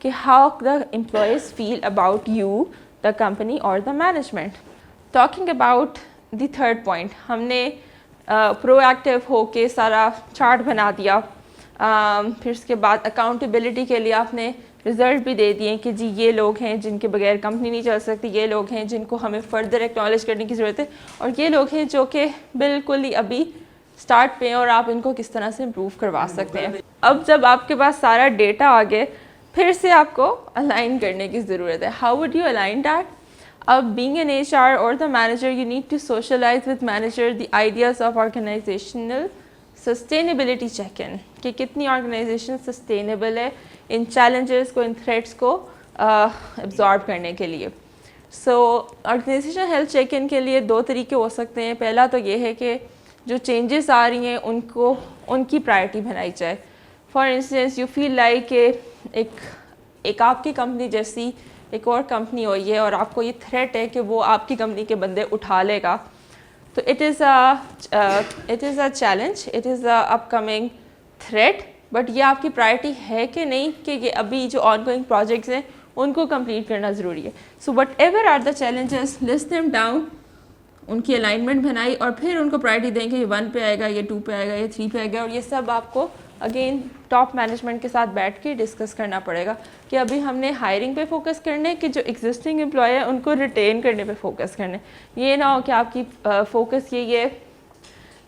کہ how the employees feel about you, the company or the management. Talking about the third point, ہم نے proactive ہو کے سارا چارٹ بنا دیا, پھر اس کے بعد اکاؤنٹیبلٹی کے لیے آپ نے رزلٹ بھی دے دیے کہ جی یہ لوگ ہیں جن کے بغیر کمپنی نہیں چل سکتی, یہ لوگ ہیں جن کو ہمیں فردر ایکنالج کرنے کی ضرورت ہے, اور یہ لوگ ہیں جو کہ بالکل ہی ابھی اسٹارٹ پہ ہیں اور آپ ان کو کس طرح سے امپروو کروا سکتے ہیں. اب جب آپ کے پاس سارا ڈیٹا آ گئے, پھر سے آپ کو الائن کرنے کی ضرورت ہے. How would you align that? اب بینگ این ایچ آر اور the manager, you need to socialise with manager the ideas of organisational sustainability check in, کہ کتنی آرگنائزیشن سسٹینیبل ہے ان چیلنجز کو, ان تھریٹس کو ابزارب کرنے کے لیے. سو آرگنائزیشن ہیلتھ چیک ان کے لیے 2 طریقے ہو سکتے ہیں. پہلا تو یہ ہے کہ جو چینجز آ رہی ہیں ان کی پرائرٹی بنائی جائے. For instance you feel like کہ ایک آپ کی کمپنی جیسی ایک اور کمپنی ہوئی ہے اور آپ کو یہ تھریٹ ہے کہ وہ آپ کی کمپنی کے بندے اٹھا لے گا, تو it is a challenge, it is a up coming threat. But یہ آپ کی پرائرٹی ہے کہ نہیں, کہ یہ ابھی جو آن گوئنگ پروجیکٹس ہیں ان کو کمپلیٹ کرنا ضروری ہے. So whatever are the challenges, list them down, ان کی الائنمنٹ بنائی, اور پھر ان کو پرائرٹی دیں کہ یہ 1 پہ آئے گا, یہ 2 پہ آئے گا, یہ 3 پہ آئے گا. اور یہ سب آپ کو اگین ٹاپ مینجمنٹ کے ساتھ بیٹھ کے ڈسکس کرنا پڑے گا کہ ابھی ہم نے ہائرنگ پہ فوکس کرنے, کہ جو ایگزسٹنگ امپلائی ہیں ان کو ریٹین کرنے پہ فوکس کرنے. یہ نہ ہو کہ آپ کی فوکس یہ ہے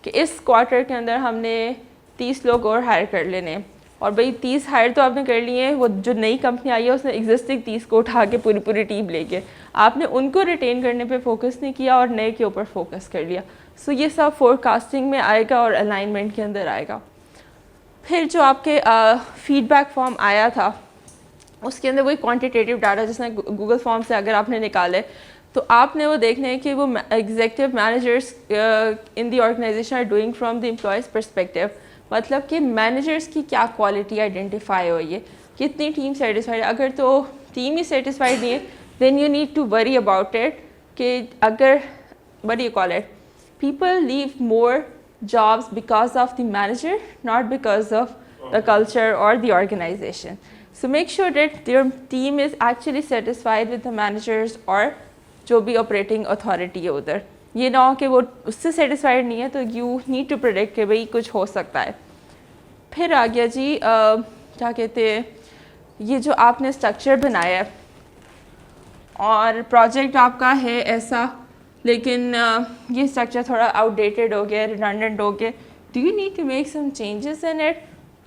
کہ اس کوارٹر کے اندر ہم نے 30 لوگ اور ہائر کر لینے, اور بھئی 30 ہائر تو آپ نے کر لیے ہیں, وہ جو نئی کمپنی آئی ہے اس نے ایگزسٹنگ 30 کو اٹھا کے پوری ٹیم لے کے, آپ نے ان کو ریٹین کرنے پہ فوکس نہیں کیا اور نئے کے اوپر فوکس کر لیا. سو یہ سب فور کاسٹنگ میں آئے گا اور الائنمنٹ کے اندر آئے گا. پھر جو آپ کے فیڈ بیک فارم آیا تھا اس کے اندر وہی کوانٹیٹیو ڈاٹا جس نے گوگل فارم سے اگر آپ نے نکالے, تو آپ نے وہ دیکھنا ہے کہ وہ executive managers in the organization are doing from the employees perspective. مطلب کہ مینیجرس کی کیا کوالٹی آئیڈینٹیفائی ہوئی ہے, کتنی ٹیم سیٹسفائڈ ہے. اگر تو ٹیم ہی سیٹسفائڈ نہیں ہے then you need to worry about it, کہ اگر what you call it, people leave more jobs because of the manager, not because of the culture or the organization. So make sure that your team is actually satisfied with the managers or جو بھی operating authority ہے ادھر. یہ نہ ہو کہ وہ اس سے سیٹسفائڈ نہیں ہے, تو you need to predict کہ بھئی کچھ ہو سکتا ہے. پھر آ گیا جی کیا کہتے ہیں, یہ جو آپ نے اسٹرکچر بنایا ہے اور پروجیکٹ آپ کا ہے ایسا, لیکن یہ اسٹرکچر تھوڑا آؤٹ ڈیٹڈ ہو گیا, ریڈنڈنٹ ہو گیا. Do you need to make some changes in it?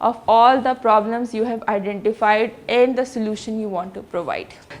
of all the problems you have identified and the solution you want to provide.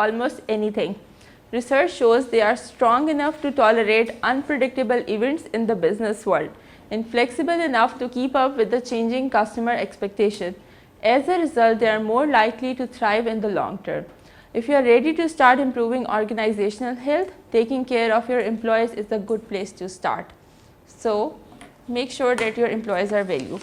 almost anything. Research shows they are strong enough to tolerate unpredictable events in the business world and flexible enough to keep up with the changing customer expectation. As a result, they are more likely to thrive in the long term. If you are ready to start improving organizational health, taking care of your employees is a good place to start. So, make sure that your employees are valued.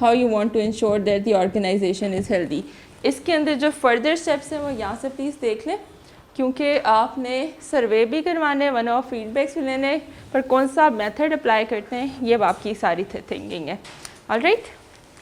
how you want to ensure that the organization is healthy. اس کے اندر جو فردر اسٹیپس ہیں وہ یہاں سے پلیز دیکھ لیں, کیونکہ آپ نے سروے بھی کروانے, ون آف فیڈ بیکس بھی لینے, پر کون سا میتھڈ اپلائی کرتے ہیں یہ اب آپ کی ساری تھنکنگ ہے. All right.